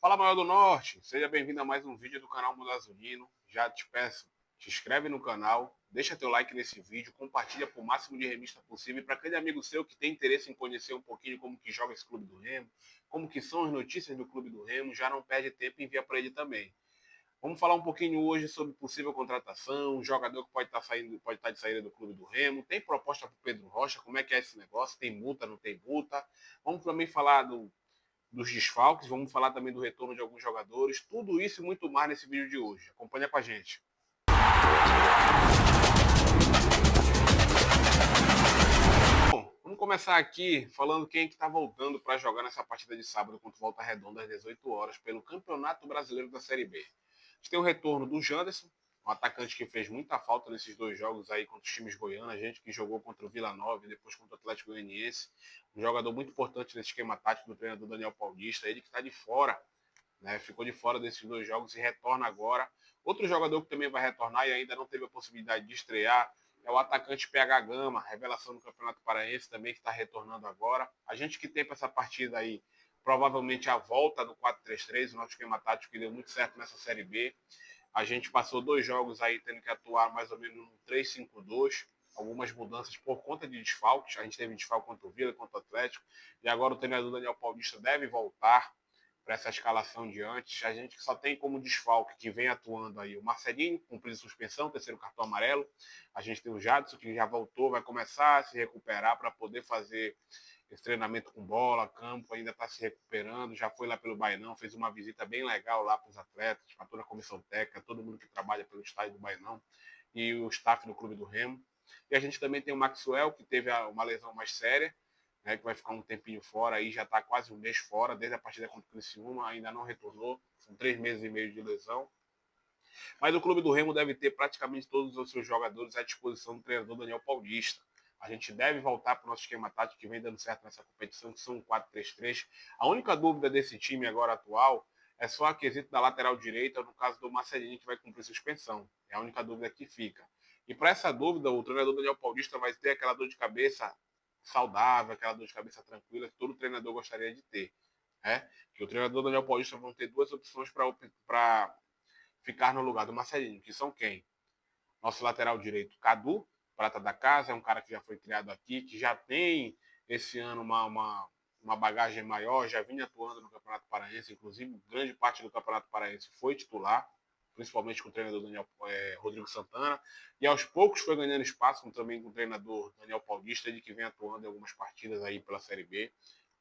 Fala, Maior do Norte! Seja bem-vindo a mais um vídeo do canal Mundo Azulino. Já te peço, te inscreve no canal, deixa teu like nesse vídeo, compartilha por máximo de revista possível para aquele amigo seu que tem interesse em conhecer um pouquinho como que joga esse Clube do Remo, como que são as notícias do Clube do Remo, já não perde tempo e envia para ele também. Vamos falar um pouquinho hoje sobre possível contratação, um jogador que pode estar de saída do Clube do Remo. Tem proposta para o Pedro Rocha, como é que é esse negócio? Tem multa, não tem multa? Vamos também falar dos desfalques, vamos falar também do retorno de alguns jogadores, tudo isso e muito mais nesse vídeo de hoje. Acompanha com a gente. Bom, vamos começar aqui falando quem é que está voltando para jogar nessa partida de sábado contra o Volta Redonda às 18 horas pelo Campeonato Brasileiro da Série B. A gente tem o retorno do Janderson, um atacante que fez muita falta nesses dois jogos aí contra os times goianos, a gente que jogou contra o Vila Nova e depois contra o Atlético Goianiense, um jogador muito importante nesse esquema tático do treinador Daniel Paulista, ele que está de fora, né, ficou de fora desses dois jogos e retorna agora. Outro jogador que também vai retornar e ainda não teve a possibilidade de estrear é o atacante PH Gama, revelação do Campeonato Paraense também, que está retornando agora. A gente que tem para essa partida aí, provavelmente a volta do 4-3-3, o nosso esquema tático que deu muito certo nessa Série B. A gente passou dois jogos aí tendo que atuar mais ou menos no 3-5-2, algumas mudanças por conta de desfalques. A gente teve desfalque contra o Vila, contra o Atlético, e agora o treinador Daniel Paulista deve voltar para essa escalação de antes. A gente só tem como desfalque que vem atuando aí o Marcelinho, cumprindo suspensão, terceiro cartão amarelo. A gente tem o Jadson, que já voltou, vai começar a se recuperar para poder fazer esse treinamento com bola, campo, ainda está se recuperando, já foi lá pelo Bainão, fez uma visita bem legal lá para os atletas, para toda a comissão técnica, todo mundo que trabalha pelo estádio do Bainão e o staff do Clube do Remo. E a gente também tem o Maxwell, que teve uma lesão mais séria, né, que vai ficar um tempinho fora, aí já está quase um mês fora, desde a partida contra o Criciúma, ainda não retornou, são 3 meses e meio de lesão. Mas o Clube do Remo deve ter praticamente todos os seus jogadores à disposição do treinador Daniel Paulista. A gente deve voltar para o nosso esquema tático que vem dando certo nessa competição, que são 4-3-3. A única dúvida desse time agora atual é só a quesito da lateral direita, no caso do Marcelinho, que vai cumprir suspensão. É a única dúvida que fica. E para essa dúvida, o treinador Daniel Paulista vai ter aquela dor de cabeça saudável, aquela dor de cabeça tranquila que todo treinador gostaria de ter. Né? Que o treinador Daniel Paulista vão ter duas opções para ficar no lugar do Marcelinho, que são quem? Nosso lateral direito, Cadu, prata da casa, é um cara que já foi criado aqui, que já tem esse ano uma bagagem maior, já vinha atuando no Campeonato Paraense, inclusive grande parte do Campeonato Paraense foi titular, principalmente com o treinador Rodrigo Santana, e aos poucos foi ganhando espaço também com o treinador Daniel Paulista, ele que vem atuando em algumas partidas aí pela Série B,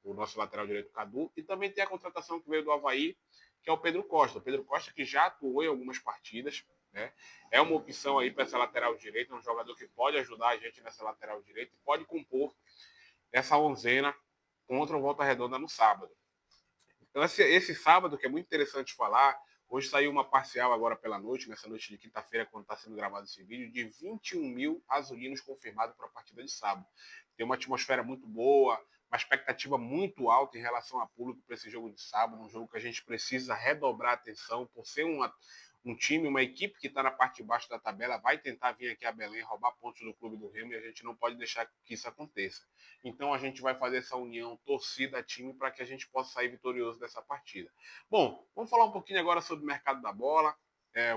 o nosso lateral direito Cadu, e também tem a contratação que veio do Avaí, que é o Pedro Costa. O Pedro Costa que já atuou em algumas partidas, né? É uma opção aí para essa lateral direita, é um jogador que pode ajudar a gente nessa lateral direita e pode compor essa onzena contra o Volta Redonda no sábado. Então esse sábado, que é muito interessante falar, hoje saiu uma parcial agora pela noite, nessa noite de quinta-feira, quando está sendo gravado esse vídeo, de 21 mil azulinos confirmados para a partida de sábado. Tem uma atmosfera muito boa, uma expectativa muito alta em relação a público para esse jogo de sábado, um jogo que a gente precisa redobrar a atenção por ser um time, uma equipe que está na parte de baixo da tabela, vai tentar vir aqui a Belém roubar pontos do Clube do Remo e a gente não pode deixar que isso aconteça. Então a gente vai fazer essa união torcida-time para que a gente possa sair vitorioso dessa partida. Bom, vamos falar um pouquinho agora sobre o mercado da bola.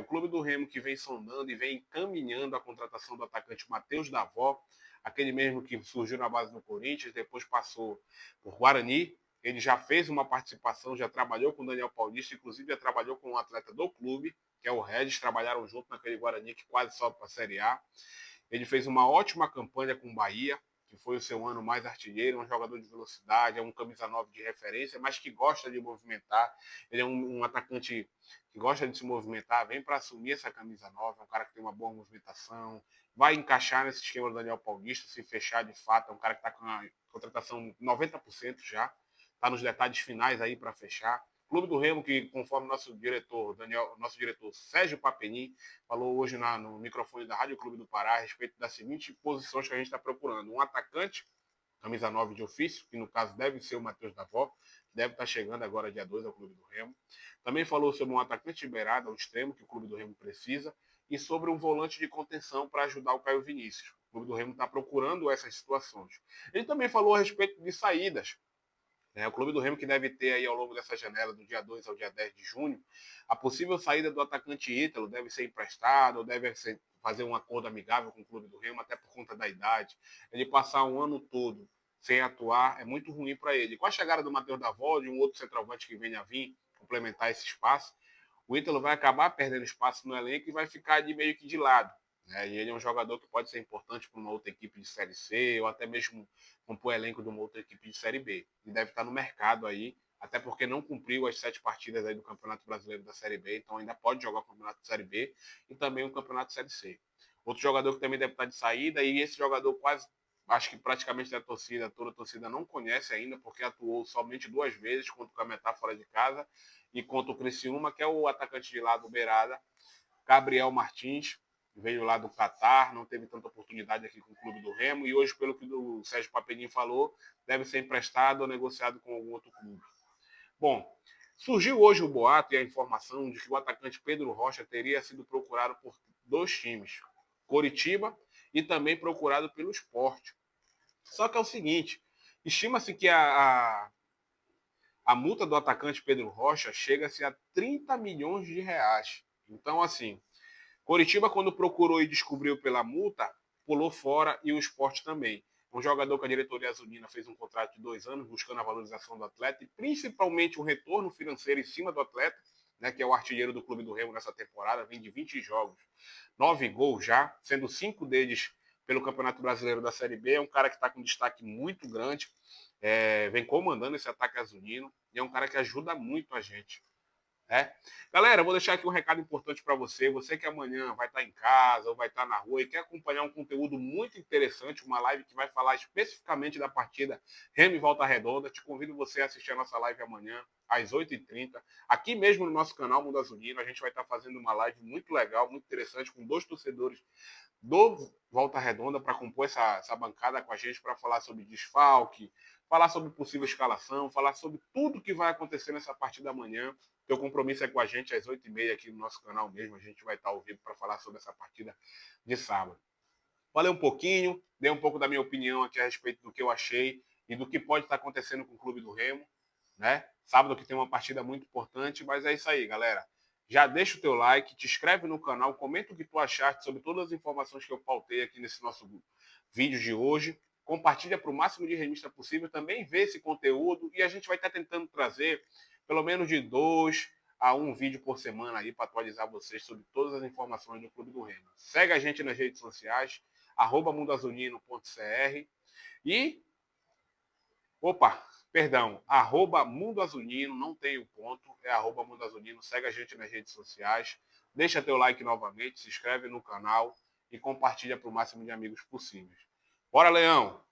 O Clube do Remo que vem sondando e vem encaminhando a contratação do atacante Matheus Davó, aquele mesmo que surgiu na base do Corinthians, depois passou por Guarani. Ele já fez uma participação, já trabalhou com o Daniel Paulista, inclusive já trabalhou com um atleta do clube, que é o Regis, trabalharam junto naquele Guarani que quase sobe para a Série A. Ele fez uma ótima campanha com o Bahia, que foi o seu ano mais artilheiro, um jogador de velocidade, é um camisa 9 de referência, mas que gosta de movimentar. Ele é um atacante que gosta de se movimentar, vem para assumir essa camisa 9, é um cara que tem uma boa movimentação, vai encaixar nesse esquema do Daniel Paulista, se fechar de fato, é um cara que está com a contratação 90% já, está nos detalhes finais aí para fechar. Clube do Remo, que conforme nosso diretor Sérgio Papeni falou hoje no microfone da Rádio Clube do Pará a respeito das seguintes posições que a gente está procurando. Um atacante, camisa 9 de ofício, que no caso deve ser o Matheus Davó, que deve estar chegando agora dia 2 ao Clube do Remo. Também falou sobre um atacante liberado ao extremo, que o Clube do Remo precisa, e sobre um volante de contenção para ajudar o Caio Vinícius. O Clube do Remo está procurando essas situações. Ele também falou a respeito de saídas. O Clube do Remo que deve ter aí ao longo dessa janela, do dia 2 ao dia 10 de junho, a possível saída do atacante Ítalo deve ser emprestado, deve fazer um acordo amigável com o Clube do Remo, até por conta da idade. Ele passar um ano todo sem atuar é muito ruim para ele. Com a chegada do Matheus Davó, de um outro centroavante que venha a vir complementar esse espaço, o Ítalo vai acabar perdendo espaço no elenco e vai ficar ali meio que de lado. E ele é um jogador que pode ser importante para uma outra equipe de Série C ou até mesmo compor elenco de uma outra equipe de Série B. E deve estar no mercado aí, até porque não cumpriu as 7 partidas aí do Campeonato Brasileiro da Série B, então ainda pode jogar o Campeonato de Série B e também o Campeonato de Série C. Outro jogador que também deve estar de saída, e esse jogador quase, acho que praticamente a torcida, toda a torcida não conhece ainda, porque atuou somente 2 vezes contra o Cametá fora de casa e contra o Criciúma, que é o atacante de lado beirada, Gabriel Martins, veio lá do Catar, não teve tanta oportunidade aqui com o Clube do Remo e hoje, pelo que o Sérgio Papelinho falou, deve ser emprestado ou negociado com algum outro clube. Bom, surgiu hoje o boato e a informação de que o atacante Pedro Rocha teria sido procurado por 2 times, Coritiba e também procurado pelo Sport. Só que é o seguinte, estima-se que a multa do atacante Pedro Rocha chega-se a 30 milhões de reais. Então, assim, Coritiba, quando procurou e descobriu pela multa, pulou fora e o Sport também. Um jogador que a diretoria azulina fez um contrato de 2 anos, buscando a valorização do atleta e principalmente um retorno financeiro em cima do atleta, que é o artilheiro do Clube do Remo nessa temporada, vem de 20 jogos, 9 gols já, sendo 5 deles pelo Campeonato Brasileiro da Série B. É um cara que está com destaque muito grande, vem comandando esse ataque azulino e é um cara que ajuda muito a gente. Galera, vou deixar aqui um recado importante para você. Você que amanhã vai estar em casa ou vai estar na rua e quer acompanhar um conteúdo muito interessante, uma live que vai falar especificamente da partida Remo e Volta Redonda, te convido você a assistir a nossa live amanhã, às 8h30, aqui mesmo no nosso canal Mundo Azulino. A gente vai estar fazendo uma live muito legal, muito interessante, com 2 torcedores do Volta Redonda para compor essa bancada com a gente para falar sobre desfalque, falar sobre possível escalação, falar sobre tudo que vai acontecer nessa partida amanhã. Teu compromisso é com a gente às 8h30 aqui no nosso canal mesmo. A gente vai estar ao vivo para falar sobre essa partida de sábado. Falei um pouquinho, dei um pouco da minha opinião aqui a respeito do que eu achei e do que pode estar acontecendo com o Clube do Remo. Sábado que tem uma partida muito importante, mas é isso aí, galera. Já deixa o teu like, te inscreve no canal, comenta o que tu achaste sobre todas as informações que eu pautei aqui nesse nosso vídeo de hoje. Compartilha para o máximo de remista possível, também vê esse conteúdo e a gente vai estar tentando trazer pelo menos de 2 a 1 vídeo por semana aí para atualizar vocês sobre todas as informações do Clube do Remo. Segue a gente nas redes sociais, @mundoazulino.cr e Mundo Azulino, não tem o ponto, é @Mundo Azulino, segue a gente nas redes sociais, deixa teu like novamente, se inscreve no canal e compartilha para o máximo de amigos possíveis. Bora, Leão!